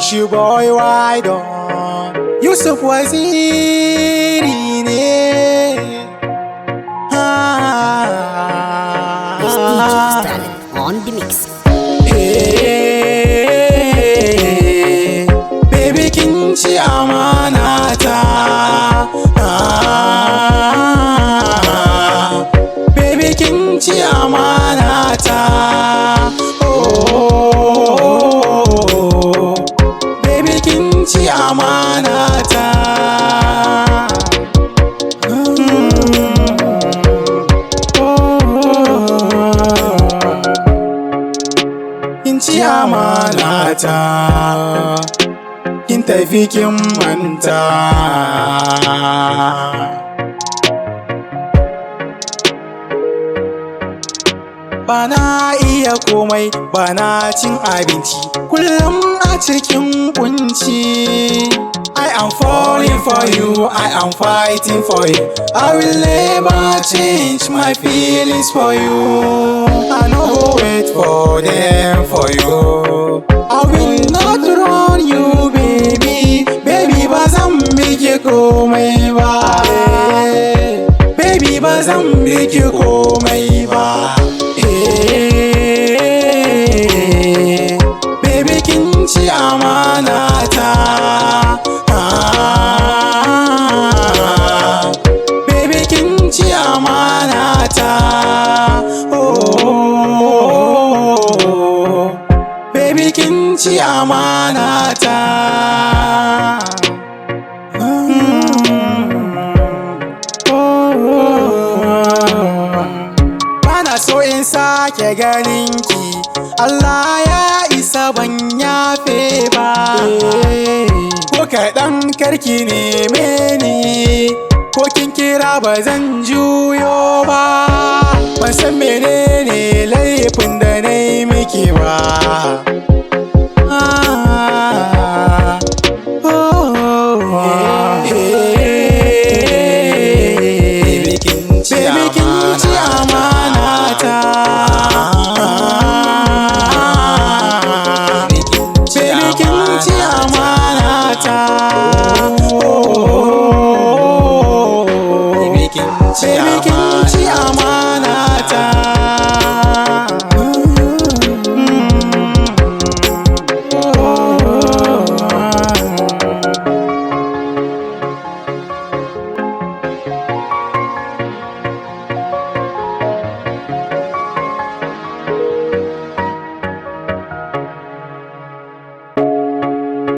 shi boy wide on Yusuf Waziri ne It's DJ Stalin on the mix. Hey, baby kin ci amanata baby kin ci amanata oh baby kin ci amanata kin ci amanata kin tafi kin manta bana iya komai bana cin abinci kullum a cikin kunci I am falling for you, I am fighting for you. I will never change my feelings for you. I no go wait for them for you. I will not run you, baby. Baby, bazan miki komai ba. Baby, bazan miki komai ba. Baby, kin ci amanata. Baby kin ci amanata oh baby kin ci amanata bana so in sake ganinki Allah ya isa ban yafe ba ko kaɗan karki neme ni ko kin kira ba zan juyo ba ban san menene laifin da na yi miki ba